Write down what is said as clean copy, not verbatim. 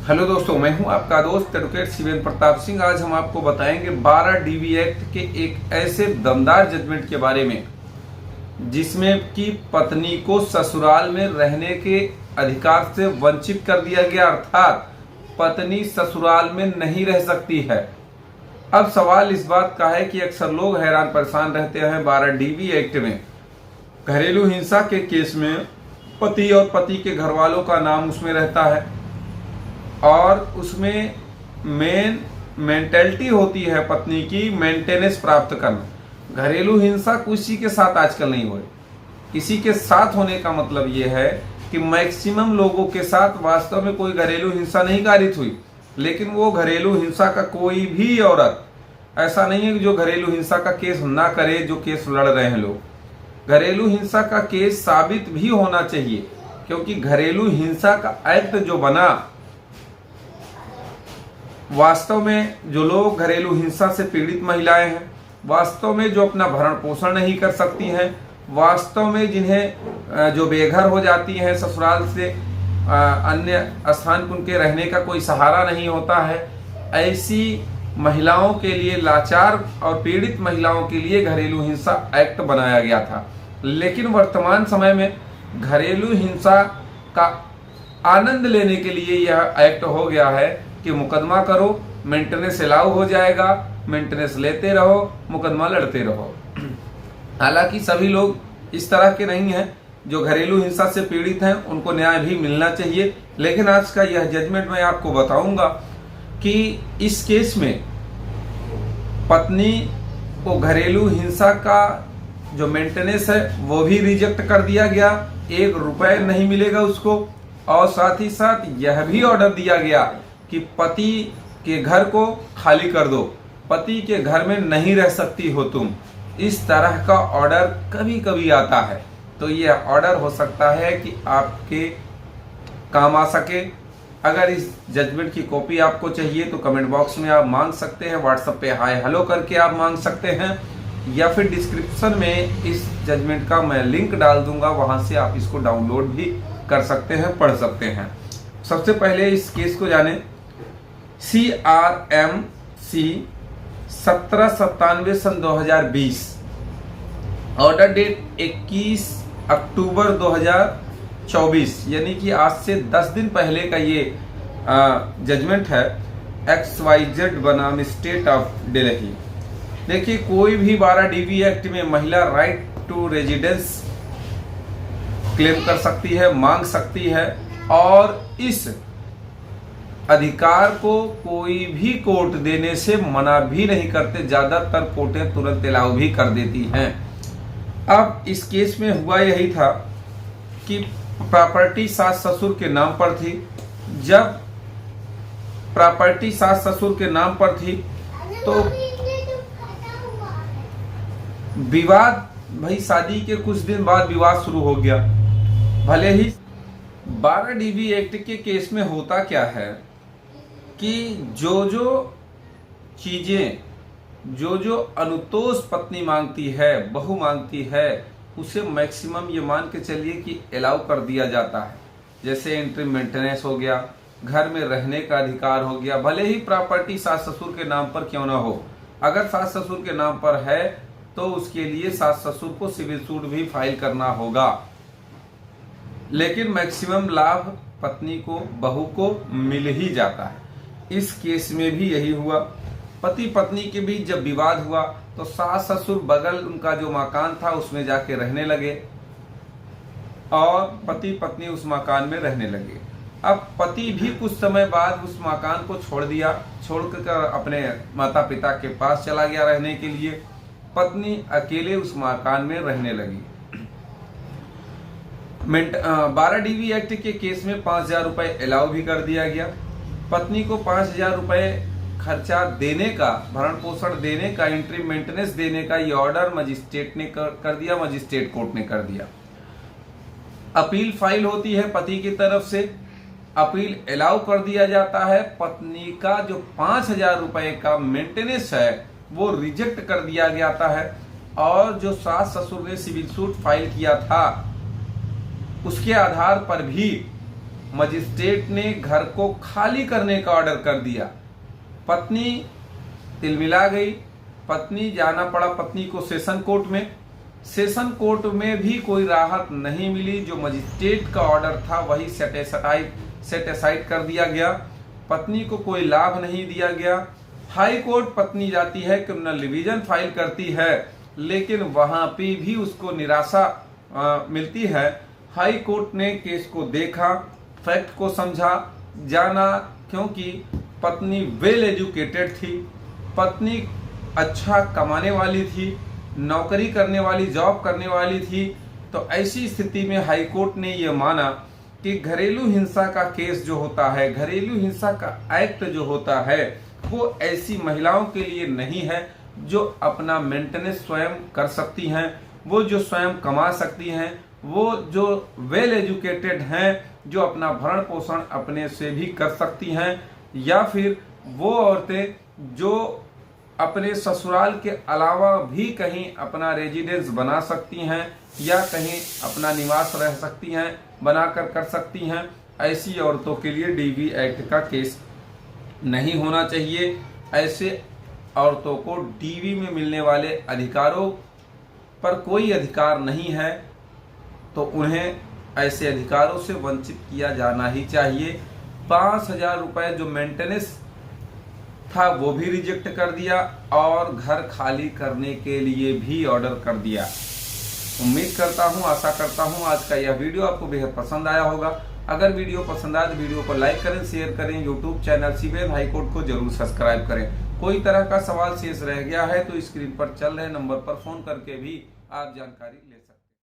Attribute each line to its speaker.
Speaker 1: Hello दोस्तों, मैं हूं आपका दोस्त एडवोकेट शिवेंद्र प्रताप सिंह। आज हम आपको बताएंगे 12 डीवी एक्ट के एक ऐसे दमदार जजमेंट के बारे में जिसमें कि पत्नी को ससुराल में रहने के अधिकार से वंचित कर दिया गया, अर्थात पत्नी ससुराल में नहीं रह सकती है। अब सवाल इस बात का है कि अक्सर लोग हैरान परेशान रहते हैं 12 डीवी एक्ट में घरेलू हिंसा के केस में पति और पति के घर वालों का नाम उसमें रहता है और उसमें मेन मेंटेलिटी होती है पत्नी की मेंटेनेंस प्राप्त करना। घरेलू हिंसा किसी के साथ आजकल नहीं हो रही। किसी के साथ होने का मतलब यह है कि मैक्सिमम लोगों के साथ वास्तव में कोई घरेलू हिंसा नहीं कारित हुई, लेकिन वो घरेलू हिंसा का कोई भी औरत ऐसा नहीं है कि जो घरेलू हिंसा का केस ना करे, जो केस लड़ रहे हैं लोग। घरेलू हिंसा का केस साबित भी होना चाहिए, क्योंकि घरेलू हिंसा का एक्ट जो बना, वास्तव में जो लोग घरेलू हिंसा से पीड़ित महिलाएं हैं, वास्तव में जो अपना भरण पोषण नहीं कर सकती हैं, वास्तव में जिन्हें जो बेघर हो जाती हैं ससुराल से, अन्य स्थान पर उनके रहने का कोई सहारा नहीं होता है, ऐसी महिलाओं के लिए, लाचार और पीड़ित महिलाओं के लिए घरेलू हिंसा एक्ट बनाया गया था। लेकिन वर्तमान समय में घरेलू हिंसा का आनंद लेने के लिए यह एक्ट हो गया है कि मुकदमा करो, मेंटेनेंस अलाउ हो जाएगा, मेंटेनेंस लेते रहो, मुकदमा लड़ते रहो। हालांकि सभी लोग इस तरह के नहीं हैं। जो घरेलू हिंसा से पीड़ित हैं उनको न्याय भी मिलना चाहिए। लेकिन आज का यह जजमेंट मैं आपको बताऊंगा कि इस केस में पत्नी को घरेलू हिंसा का जो मेंटेनेंस है वो भी रिजेक्ट कर दिया गया, 1 रुपए नहीं मिलेगा उसको। और साथ ही साथ यह भी ऑर्डर दिया गया कि पति के घर को खाली कर दो, पति के घर में नहीं रह सकती हो तुम। इस तरह का ऑर्डर कभी कभी आता है, तो यह ऑर्डर हो सकता है कि आपके काम आ सके। अगर इस जजमेंट की कॉपी आपको चाहिए तो कमेंट बॉक्स में आप मांग सकते हैं, व्हाट्सएप पे हाय हेलो करके आप मांग सकते हैं, या फिर डिस्क्रिप्शन में इस जजमेंट का मैं लिंक डाल दूंगा, वहां से आप इसको डाउनलोड भी कर सकते हैं, पढ़ सकते हैं। सबसे पहले इस केस को जाने। CRMC 1797 सन 2020, ऑर्डर डेट 21 अक्टूबर 2024, यानी कि आज से 10 दिन पहले का ये जजमेंट है। XYZ बनाम स्टेट ऑफ दिल्ली। देखिए, कोई भी 12 डीवी एक्ट में महिला राइट टू रेजिडेंस क्लेम कर सकती है, मांग सकती है, और इस अधिकार को कोई भी कोर्ट देने से मना भी नहीं करते। ज्यादातर कोर्टें तुरंत अलाउ भी कर देती हैं। अब इस केस में हुआ यही था कि प्रॉपर्टी सास ससुर के नाम पर थी। जब प्रॉपर्टी सास ससुर के नाम पर थी तो विवाद, भाई शादी के कुछ दिन बाद विवाद शुरू हो गया। भले ही 12 डीवी एक्ट के केस में होता क्या है कि जो चीजें, जो अनुतोष पत्नी मांगती है, बहू मांगती है, उसे मैक्सिमम ये मान के चलिए कि अलाउ कर दिया जाता है। जैसे एंट्री मेंटेनेंस हो गया, घर में रहने का अधिकार हो गया, भले ही प्रॉपर्टी सास ससुर के नाम पर क्यों ना हो। अगर सास ससुर के नाम पर है तो उसके लिए सास ससुर को सिविल सूट भी फाइल करना होगा। लेकिन मैक्सिमम लाभ पत्नी को, बहू को मिल ही जाता है। इस केस में भी यही हुआ। पति पत्नी के बीच जब विवाद हुआ तो सास ससुर बगल उनका जो मकान था उसमें जाके रहने लगे और पति पत्नी उस मकान में रहने लगे। अब पति भी कुछ समय बाद उस मकान को छोड़ दिया, छोड़कर अपने माता पिता के पास चला गया रहने के लिए। पत्नी अकेले उस मकान में रहने लगी। 12 डीवी एक्ट के केस में 5000 रुपए अलाउ भी कर दिया गया। पत्नी को 5000 रुपए खर्चा देने का, भरण पोषण देने का, एंट्री मेंटेनेंस देने का ये ऑर्डर मजिस्ट्रेट ने कर दिया, मजिस्ट्रेट कोर्ट ने कर दिया। अपील फाइल होती है पति की तरफ से, अपील अलाउ कर दिया जाता है। पत्नी का जो 5000 रुपए का मेंटेनेंस है वो रिजेक्ट कर दिया जाता है, और जो सास ससुर ने सिविल सूट फाइल किया था उसके आधार पर भी मजिस्ट्रेट ने घर को खाली करने का ऑर्डर कर दिया। पत्नी तिलमिला गई, पत्नी जाना पड़ा पत्नी को सेशन कोर्ट में। सेशन कोर्ट में भी कोई राहत नहीं मिली, जो मजिस्ट्रेट का ऑर्डर था वही सेट असाइड कर दिया गया, पत्नी को कोई लाभ नहीं दिया गया। हाई कोर्ट पत्नी जाती है, क्रिमिनल डिवीजन फाइल करती है, लेकिन वहां पे भी उसको निराशा मिलती है। हाई कोर्ट ने केस को देखा, फैक्ट को समझा, जाना, क्योंकि पत्नी वेल एजुकेटेड थी, पत्नी अच्छा कमाने वाली थी, नौकरी करने वाली, जॉब करने वाली थी। तो ऐसी स्थिति में हाई कोर्ट ने यह माना कि घरेलू हिंसा का केस जो होता है, घरेलू हिंसा का एक्ट जो होता है, वो ऐसी महिलाओं के लिए नहीं है जो अपना मेंटेनेंस स्वयं कर सकती हैं, वो जो स्वयं कमा सकती हैं, वो जो वेल एजुकेटेड हैं, जो अपना भरण पोषण अपने से भी कर सकती हैं, या फिर वो औरतें जो अपने ससुराल के अलावा भी कहीं अपना रेजिडेंस बना सकती हैं या कहीं अपना निवास रह सकती हैं, बनाकर कर सकती हैं। ऐसी औरतों के लिए डीवी एक्ट का केस नहीं होना चाहिए। ऐसे औरतों को डीवी में मिलने वाले अधिकारों पर कोई अधिकार नहीं है, तो उन्हें ऐसे अधिकारों से वंचित किया जाना ही चाहिए। 5,000 रुपए जो मेंटेनेंस था वो भी रिजेक्ट कर दिया और घर खाली करने के लिए भी ऑर्डर कर दिया। उम्मीद करता हूं, आशा करता हूं आज का यह वीडियो आपको बेहद पसंद आया होगा। अगर वीडियो पसंद आए तो वीडियो को लाइक करें, शेयर करें, YouTube channel CBI high court को जरूर सब्सक्राइब करें। कोई तरह का सवाल शेष रह गया है तो स्क्रीन पर चल रहे नंबर पर फोन करके भी आप जानकारी ले सकते हैं।